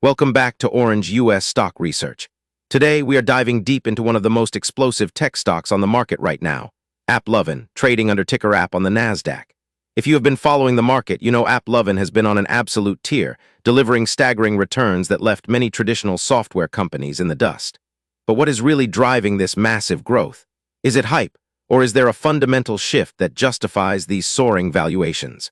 Welcome back to Orange US Stock Research. Today, we are diving deep into one of the most explosive tech stocks on the market right now, AppLovin, trading under ticker App on the Nasdaq. If you have been following the market, you know AppLovin has been on an absolute tear, delivering staggering returns that left many traditional software companies in the dust. But what is really driving this massive growth? Is it hype, or is there a fundamental shift that justifies these soaring valuations?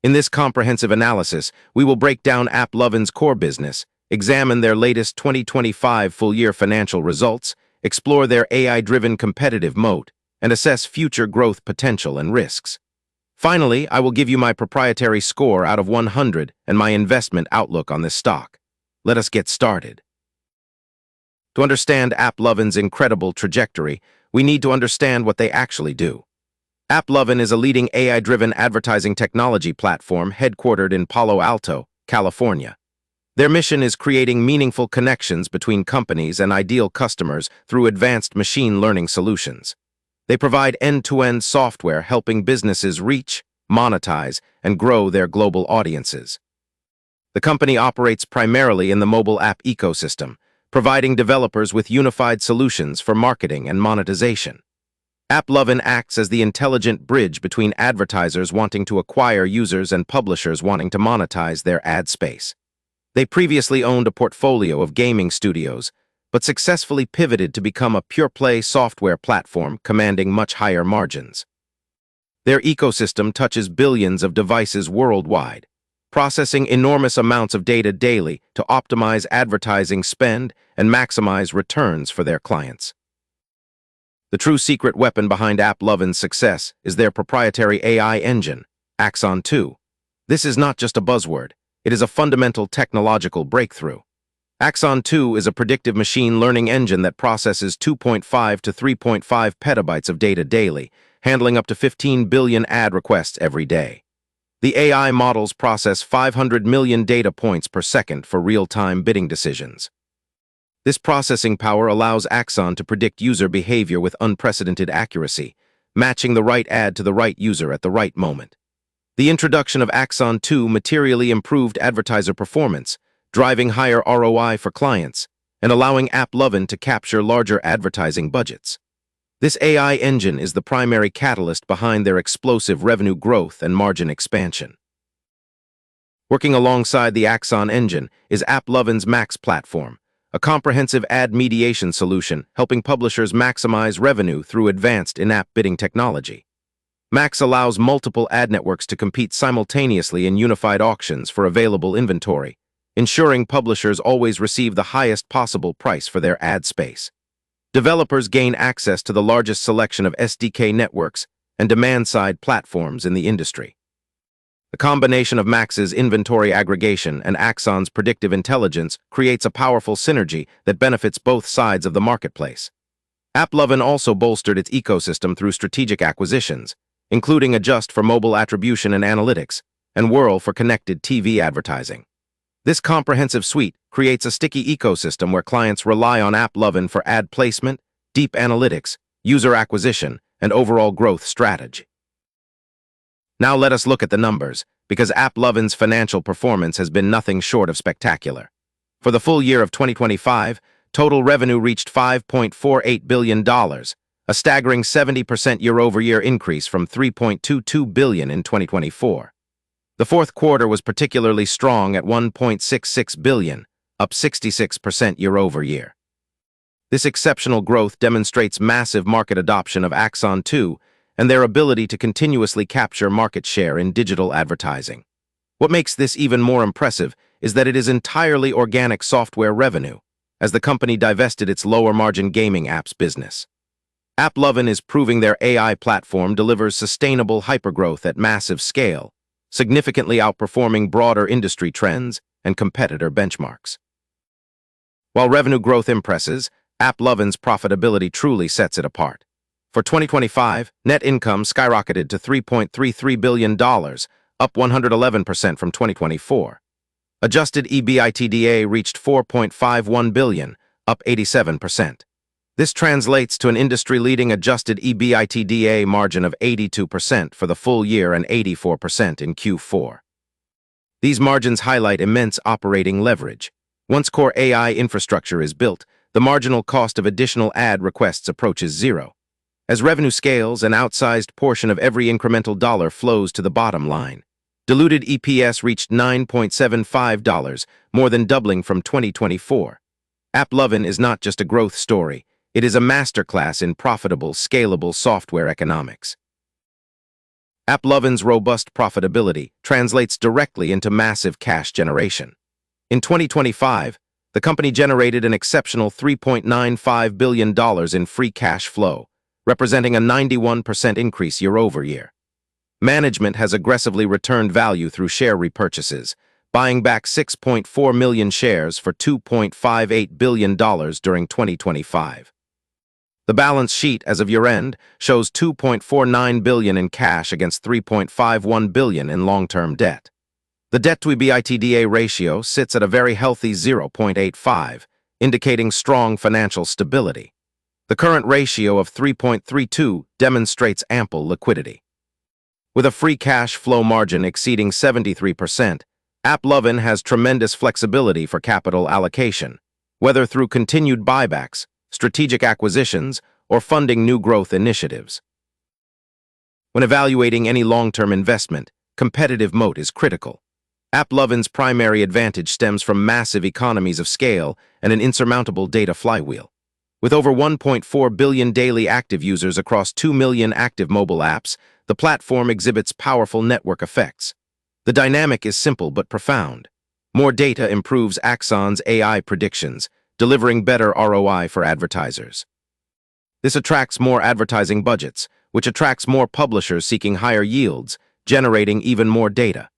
In this comprehensive analysis, we will break down AppLovin's core business, examine their latest 2025 full-year financial results, explore their AI-driven competitive moat, and assess future growth potential and risks. Finally, I will give you my proprietary score out of 100 and my investment outlook on this stock. Let us get started. To understand AppLovin's incredible trajectory, we need to understand what they actually do. AppLovin is a leading AI-driven advertising technology platform headquartered in Palo Alto, California. Their mission is creating meaningful connections between companies and ideal customers through advanced machine learning solutions. They provide end-to-end software helping businesses reach, monetize, and grow their global audiences. The company operates primarily in the mobile app ecosystem, providing developers with unified solutions for marketing and monetization. AppLovin acts as the intelligent bridge between advertisers wanting to acquire users and publishers wanting to monetize their ad space. They previously owned a portfolio of gaming studios, but successfully pivoted to become a pure-play software platform commanding much higher margins. Their ecosystem touches billions of devices worldwide, processing enormous amounts of data daily to optimize advertising spend and maximize returns for their clients. The true secret weapon behind AppLovin's success is their proprietary AI engine, AXON 2. This is not just a buzzword, it is a fundamental technological breakthrough. AXON 2 is a predictive machine learning engine that processes 2.5 to 3.5 petabytes of data daily, handling up to 15 billion ad requests every day. The AI models process 500 million data points per second for real-time bidding decisions. This processing power allows AXON to predict user behavior with unprecedented accuracy, matching the right ad to the right user at the right moment. The introduction of AXON 2 materially improved advertiser performance, driving higher ROI for clients, and allowing AppLovin to capture larger advertising budgets. This AI engine is the primary catalyst behind their explosive revenue growth and margin expansion. Working alongside the AXON engine is AppLovin's Max platform, a comprehensive ad mediation solution helping publishers maximize revenue through advanced in-app bidding technology. Max allows multiple ad networks to compete simultaneously in unified auctions for available inventory, ensuring publishers always receive the highest possible price for their ad space. Developers gain access to the largest selection of SDK networks and demand-side platforms in the industry. The combination of Max's inventory aggregation and AXON's predictive intelligence creates a powerful synergy that benefits both sides of the marketplace. AppLovin also bolstered its ecosystem through strategic acquisitions, including Adjust for mobile attribution and analytics, and Whirl for connected TV advertising. This comprehensive suite creates a sticky ecosystem where clients rely on AppLovin for ad placement, deep analytics, user acquisition, and overall growth strategy. Now let us look at the numbers, because AppLovin's financial performance has been nothing short of spectacular. For the full year of 2025, total revenue reached $5.48 billion, a staggering 70% year-over-year increase from $3.22 billion in 2024. The fourth quarter was particularly strong at $1.66 billion, up 66% year-over-year. This exceptional growth demonstrates massive market adoption of AXON 2 and their ability to continuously capture market share in digital advertising. What makes this even more impressive is that it is entirely organic software revenue, as the company divested its lower-margin gaming apps business. AppLovin is proving their AI platform delivers sustainable hypergrowth at massive scale, significantly outperforming broader industry trends and competitor benchmarks. While revenue growth impresses, AppLovin's profitability truly sets it apart. For 2025, net income skyrocketed to $3.33 billion, up 111% from 2024. Adjusted EBITDA reached $4.51 billion, up 87%. This translates to an industry-leading adjusted EBITDA margin of 82% for the full year and 84% in Q4. These margins highlight immense operating leverage. Once core AI infrastructure is built, the marginal cost of additional ad requests approaches zero. As revenue scales, an outsized portion of every incremental dollar flows to the bottom line. Diluted EPS reached $9.75, more than doubling from 2024. AppLovin is not just a growth story. It is a masterclass in profitable, scalable software economics. AppLovin's robust profitability translates directly into massive cash generation. In 2025, the company generated an exceptional $3.95 billion in free cash flow, representing a 91% increase year-over-year. Management has aggressively returned value through share repurchases, buying back 6.4 million shares for $2.58 billion during 2025. The balance sheet as of year-end shows $2.49 billion in cash against $3.51 billion in long-term debt. The debt-to-EBITDA ratio sits at a very healthy 0.85, indicating strong financial stability. The current ratio of 3.32 demonstrates ample liquidity. With a free cash flow margin exceeding 73%, AppLovin has tremendous flexibility for capital allocation, whether through continued buybacks, strategic acquisitions, or funding new growth initiatives. When evaluating any long-term investment, competitive moat is critical. AppLovin's primary advantage stems from massive economies of scale and an insurmountable data flywheel. With over 1.4 billion daily active users across 2 million active mobile apps, the platform exhibits powerful network effects. The dynamic is simple but profound. More data improves AXON's AI predictions, delivering better ROI for advertisers. This attracts more advertising budgets, which attracts more publishers seeking higher yields, generating even more data.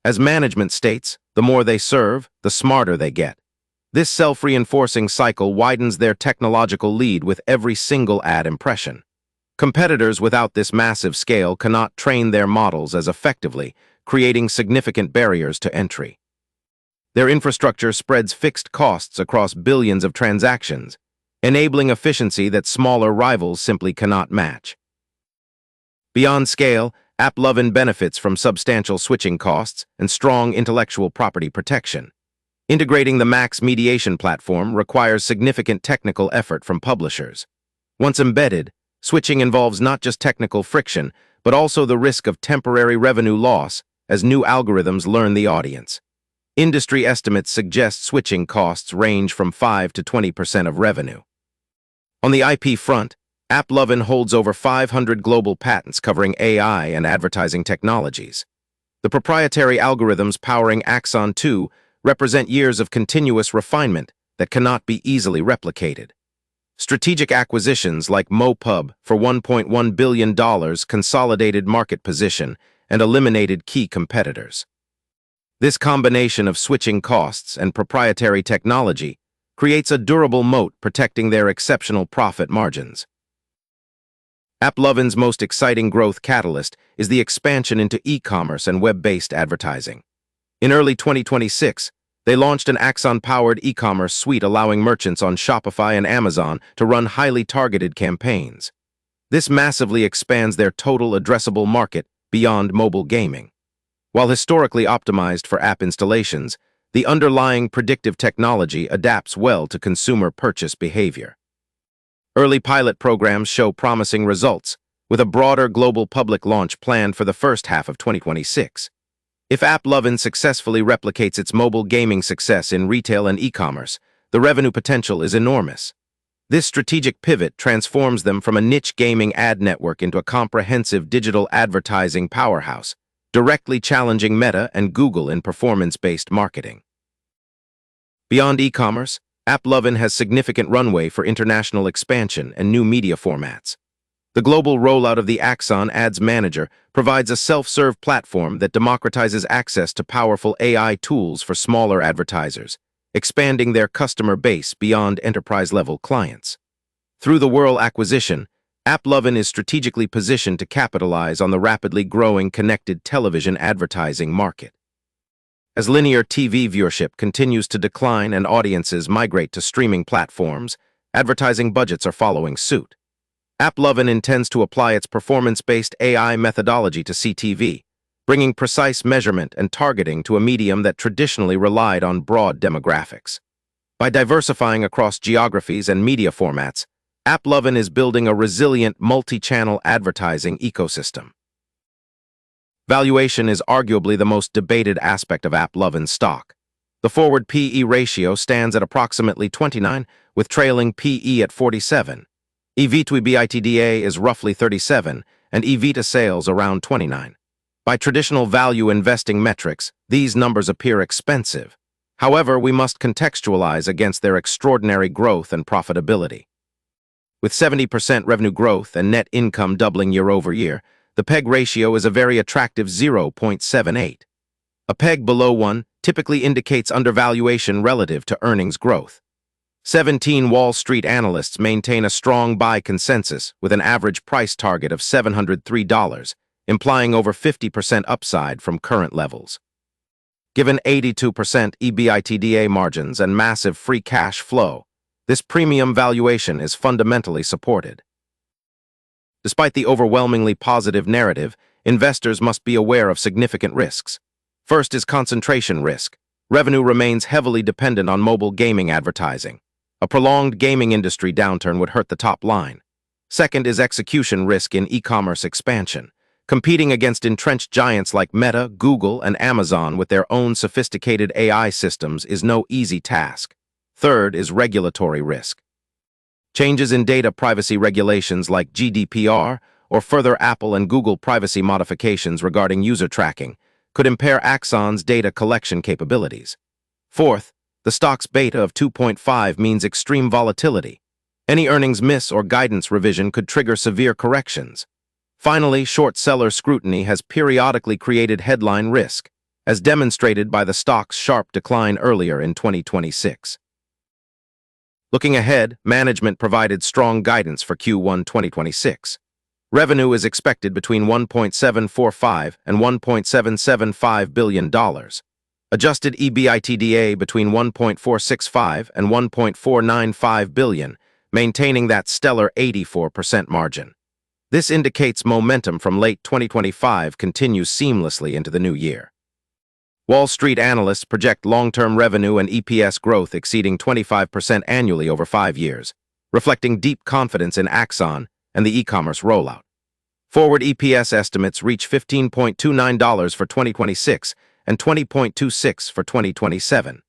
As management states, the more they serve, the smarter they get. This self-reinforcing cycle widens their technological lead with every single ad impression. Competitors without this massive scale cannot train their models as effectively, creating significant barriers to entry. Their infrastructure spreads fixed costs across billions of transactions, enabling efficiency that smaller rivals simply cannot match. Beyond scale, AppLovin benefits from substantial switching costs and strong intellectual property protection. Integrating the Max mediation platform requires significant technical effort from publishers. Once embedded, switching involves not just technical friction, but also the risk of temporary revenue loss as new algorithms learn the audience. Industry estimates suggest switching costs range from 5 to 20% of revenue. On the IP front, AppLovin holds over 500 global patents covering AI and advertising technologies. The proprietary algorithms powering AXON 2 represent years of continuous refinement that cannot be easily replicated. Strategic acquisitions like MoPub for $1.1 billion consolidated market position and eliminated key competitors. This combination of switching costs and proprietary technology creates a durable moat protecting their exceptional profit margins. AppLovin's most exciting growth catalyst is the expansion into e-commerce and web-based advertising. In early 2026, they launched an AXON-powered e-commerce suite allowing merchants on Shopify and Amazon to run highly targeted campaigns. This massively expands their total addressable market beyond mobile gaming. While historically optimized for app installations, the underlying predictive technology adapts well to consumer purchase behavior. Early pilot programs show promising results, with a broader global public launch planned for the first half of 2026. If AppLovin successfully replicates its mobile gaming success in retail and e-commerce, the revenue potential is enormous. This strategic pivot transforms them from a niche gaming ad network into a comprehensive digital advertising powerhouse, directly challenging Meta and Google in performance-based marketing. Beyond e-commerce, AppLovin has significant runway for international expansion and new media formats. The global rollout of the AXON Ads Manager provides a self-serve platform that democratizes access to powerful AI tools for smaller advertisers, expanding their customer base beyond enterprise-level clients. Through the Whirl acquisition, AppLovin is strategically positioned to capitalize on the rapidly growing connected television advertising market. As linear TV viewership continues to decline and audiences migrate to streaming platforms, advertising budgets are following suit. AppLovin intends to apply its performance-based AI methodology to CTV, bringing precise measurement and targeting to a medium that traditionally relied on broad demographics. By diversifying across geographies and media formats, AppLovin is building a resilient multi-channel advertising ecosystem. Valuation is arguably the most debated aspect of AppLovin's stock. The forward PE ratio stands at approximately 29, with trailing PE at 47. EV to EBITDA is roughly 37, and EV to sales around 29. By traditional value investing metrics, these numbers appear expensive. However, we must contextualize against their extraordinary growth and profitability. With 70% revenue growth and net income doubling year over year, the PEG ratio is a very attractive 0.78. A PEG below 1 typically indicates undervaluation relative to earnings growth. 17 Wall Street analysts maintain a strong buy consensus with an average price target of $703, implying over 50% upside from current levels. Given 82% EBITDA margins and massive free cash flow, this premium valuation is fundamentally supported. Despite the overwhelmingly positive narrative, investors must be aware of significant risks. First is concentration risk. Revenue remains heavily dependent on mobile gaming advertising. A prolonged gaming industry downturn would hurt the top line. Second is execution risk in e-commerce expansion. Competing against entrenched giants like Meta, Google, and Amazon with their own sophisticated AI systems is no easy task. Third is regulatory risk. Changes in data privacy regulations like GDPR or further Apple and Google privacy modifications regarding user tracking could impair AXON's data collection capabilities. Fourth, the stock's beta of 2.5 means extreme volatility. Any earnings miss or guidance revision could trigger severe corrections. Finally, short seller scrutiny has periodically created headline risk, as demonstrated by the stock's sharp decline earlier in 2026. Looking ahead, management provided strong guidance for Q1 2026. Revenue is expected between $1.745 and $1.775 billion. Adjusted EBITDA between $1.465 and $1.495 billion, maintaining that stellar 84% margin. This indicates momentum from late 2025 continues seamlessly into the new year. Wall Street analysts project long-term revenue and EPS growth exceeding 25% annually over 5 years, reflecting deep confidence in AXON and the e-commerce rollout. Forward EPS estimates reach $15.29 for 2026 and $20.26 for 2027.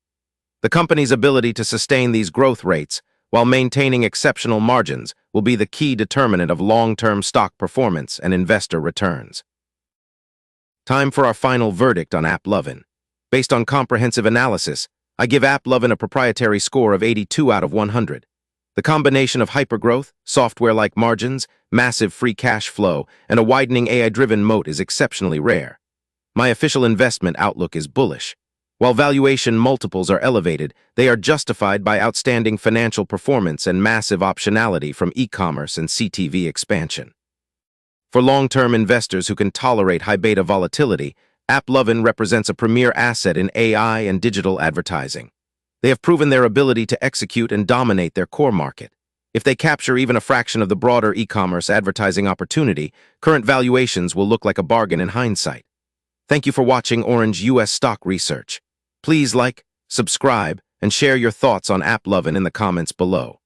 The company's ability to sustain these growth rates while maintaining exceptional margins will be the key determinant of long-term stock performance and investor returns. Time for our final verdict on AppLovin. Based on comprehensive analysis, I give AppLovin a proprietary score of 82 out of 100. The combination of hypergrowth, software-like margins, massive free cash flow, and a widening AI-driven moat is exceptionally rare. My official investment outlook is bullish. While valuation multiples are elevated, they are justified by outstanding financial performance and massive optionality from e-commerce and CTV expansion. For long-term investors who can tolerate high beta volatility, AppLovin represents a premier asset in AI and digital advertising. They have proven their ability to execute and dominate their core market. If they capture even a fraction of the broader e-commerce advertising opportunity, current valuations will look like a bargain in hindsight. Thank you for watching Orange US Stock Research. Please like, subscribe, and share your thoughts on AppLovin in the comments below.